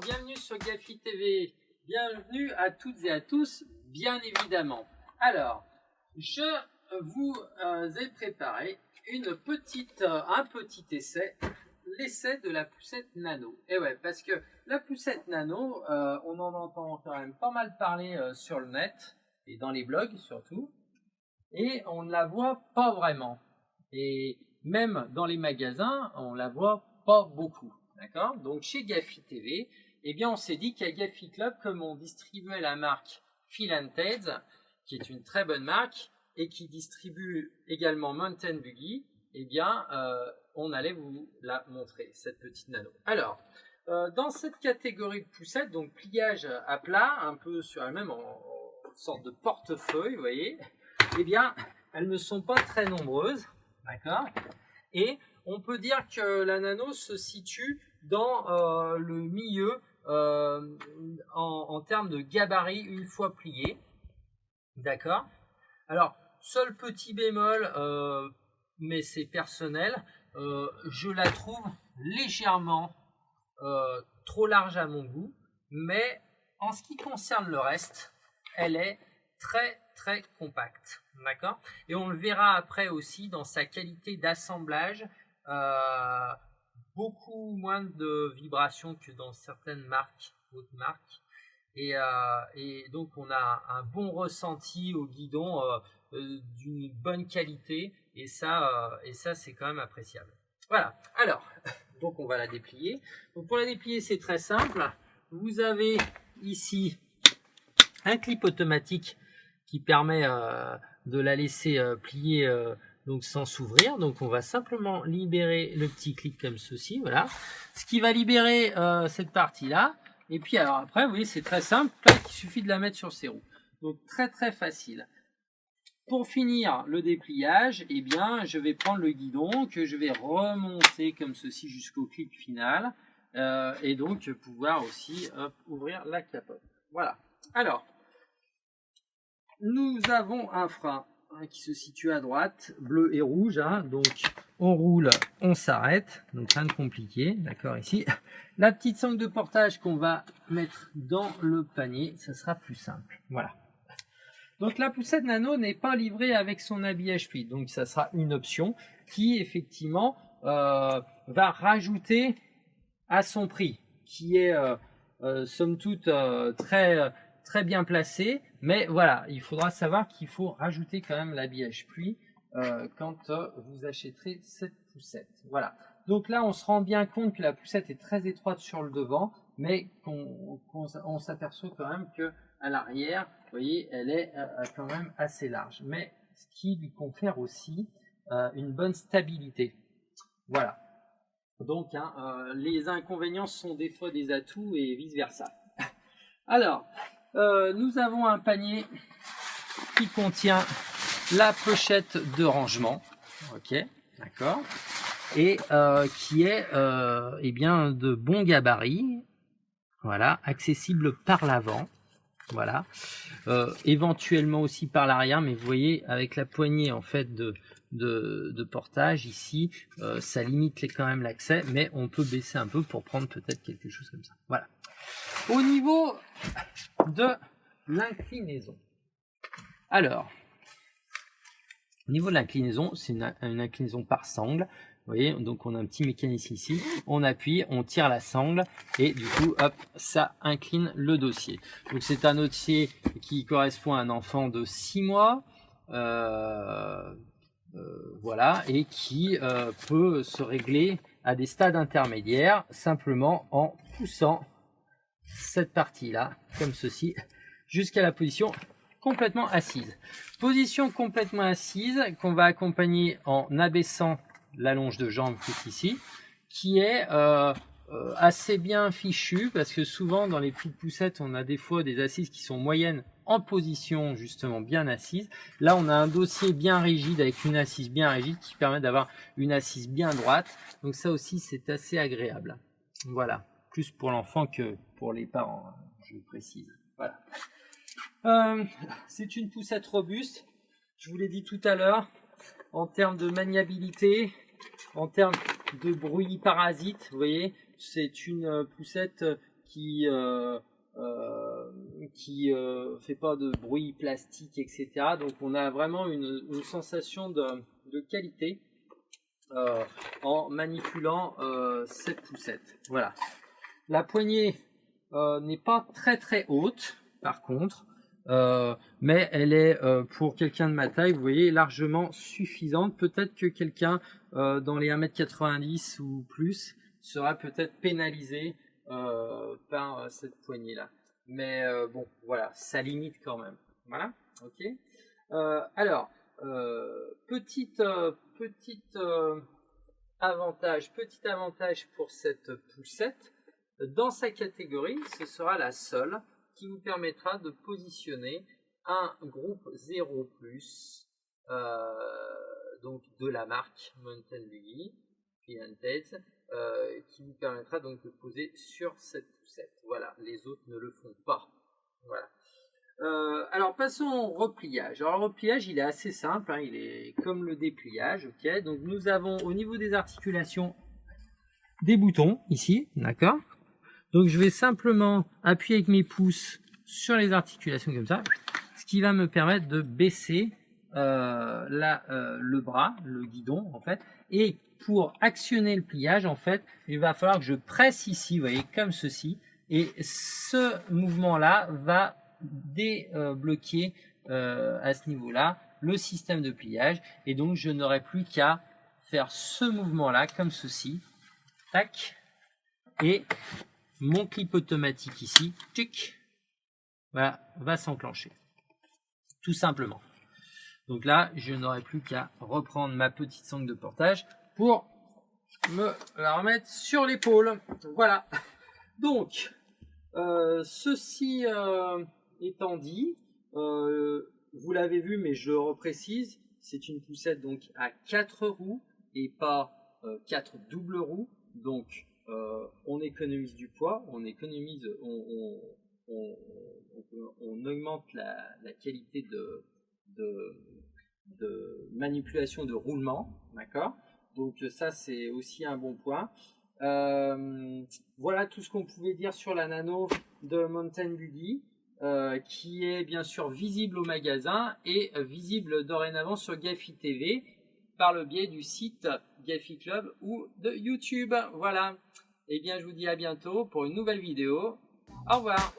bienvenue sur Gafi TV, bienvenue à toutes et à tous, bien évidemment. Alors, je vous ai préparé un petit essai, l'essai de la poussette nano. Et ouais, parce que la poussette nano, on en entend quand même pas mal parler sur le net, et dans les blogs surtout, et on ne la voit pas vraiment. Et même dans les magasins, on la voit pas beaucoup. D'accord? Donc chez Gafi TV, eh bien on s'est dit qu'à Gafi Club, comme on distribuait la marque Phil & Ted's, qui est une très bonne marque, et qui distribue également Mountain Buggy, eh bien on allait vous la montrer, cette petite nano. Alors, dans cette catégorie de poussettes, donc pliage à plat, un peu sur elle-même en sorte de portefeuille, vous voyez, eh bien elles ne sont pas très nombreuses, d'accord? Et on peut dire que la nano se situe dans le milieu en termes de gabarit une fois pliée. D'accord? Alors, seul petit bémol, mais c'est personnel, je la trouve légèrement trop large à mon goût, mais en ce qui concerne le reste, elle est très compacte. D'accord? Et on le verra après aussi dans sa qualité d'assemblage, beaucoup moins de vibrations que dans certaines marques, autres marques. Et donc on a un bon ressenti au guidon d'une bonne qualité, et ça c'est quand même appréciable. Voilà, alors, donc on va la déplier. Donc pour la déplier, c'est très simple. Vous avez ici un clip automatique qui permet de la laisser plier donc sans s'ouvrir. Donc on va simplement libérer le petit clip comme ceci, voilà. Ce qui va libérer cette partie-là. Et puis alors après, vous voyez, c'est très simple, il suffit de la mettre sur ses roues. Donc très facile. Pour finir le dépliage, eh bien, je vais prendre le guidon que je vais remonter comme ceci jusqu'au clip final. Et donc pouvoir aussi ouvrir la capote. Voilà. Alors, nous avons un frein qui se situe à droite, bleu et rouge, hein, donc on roule, on s'arrête, donc rien de compliqué, d'accord, ici. La petite sangle de portage qu'on va mettre dans le panier, ça sera plus simple, voilà. Donc la poussette nano n'est pas livrée avec son habillage pluie, donc ça sera une option qui effectivement va rajouter à son prix, qui est somme toute très bien placé, mais voilà, il faudra savoir qu'il faut rajouter quand même l'habillage pluie quand vous achèterez cette poussette. Voilà. Donc là, on se rend bien compte que la poussette est très étroite sur le devant, mais on s'aperçoit quand même que à l'arrière, vous voyez, elle est quand même assez large, mais ce qui lui confère aussi une bonne stabilité. Voilà. Donc, les inconvénients sont des fois des atouts et vice versa. Alors, nous avons un panier qui contient la pochette de rangement, ok, d'accord, et qui est eh bien de bon gabarit, voilà, accessible par l'avant, voilà, éventuellement aussi par l'arrière, mais vous voyez avec la poignée en fait de portage ici, ça limite quand même l'accès, mais on peut baisser un peu pour prendre peut-être quelque chose comme ça. Voilà. Au niveau de l'inclinaison. Alors, au niveau de l'inclinaison, c'est une inclinaison par sangle. Vous voyez, donc on a un petit mécanisme ici. On appuie, on tire la sangle et du coup, hop, ça incline le dossier. Donc c'est un dossier qui correspond à un enfant de 6 mois. Voilà, et qui peut se régler à des stades intermédiaires simplement en poussant cette partie-là, comme ceci, jusqu'à la position complètement assise. Position complètement assise qu'on va accompagner en abaissant la longe de jambe qui est ici, qui est assez bien fichue, parce que souvent dans les petites poussettes, on a des fois des assises qui sont moyennes en position justement bien assise. Là, on a un dossier bien rigide avec une assise bien rigide qui permet d'avoir une assise bien droite. Donc ça aussi, c'est assez agréable. Voilà. Plus pour l'enfant que pour les parents, je précise. Voilà. C'est une poussette robuste, je vous l'ai dit tout à l'heure, en termes de maniabilité, en termes de bruit parasite, vous voyez, c'est une poussette qui fait pas de bruit plastique, etc. Donc on a vraiment une sensation de qualité en manipulant cette poussette. Voilà. La poignée n'est pas très haute, par contre, mais elle est pour quelqu'un de ma taille, vous voyez, largement suffisante. Peut-être que quelqu'un dans les 1m90 ou plus sera peut-être pénalisé par cette poignée-là. Mais bon, voilà, ça limite quand même. Voilà, ok. Alors, petit avantage pour cette poussette. Dans sa catégorie, ce sera la seule qui vous permettra de positionner un groupe 0+, donc de la marque Mountain Buggy, Pilates, qui vous permettra donc de poser sur cette poussette. Voilà, les autres ne le font pas. Voilà. Alors passons au repliage. Alors le repliage, il est assez simple, hein, il est comme le dépliage, ok. Donc nous avons au niveau des articulations des boutons ici, d'accord. Donc je vais simplement appuyer avec mes pouces sur les articulations comme ça, ce qui va me permettre de baisser le bras, le guidon en fait. Et pour actionner le pliage, en fait, il va falloir que je presse ici, vous voyez, comme ceci. Et ce mouvement-là va débloquer à ce niveau-là le système de pliage. Et donc je n'aurai plus qu'à faire ce mouvement-là comme ceci. Tac. Et mon clip automatique ici, tchic, voilà, va s'enclencher. Tout simplement. Donc là, je n'aurai plus qu'à reprendre ma petite sangle de portage pour me la remettre sur l'épaule. Voilà. Donc, ceci étant dit, vous l'avez vu, mais je reprécise, c'est une poussette donc à 4 roues et pas 4 doubles roues. Donc, on économise du poids, on augmente la qualité de manipulation de roulement, d'accord. Donc ça c'est aussi un bon point. Voilà tout ce qu'on pouvait dire sur la nano de Mountain Buggy, qui est bien sûr visible au magasin et visible dorénavant sur Gafi TV par le biais du site Gafi Club ou de YouTube. Voilà. Et bien je vous dis à bientôt pour une nouvelle vidéo. Au revoir.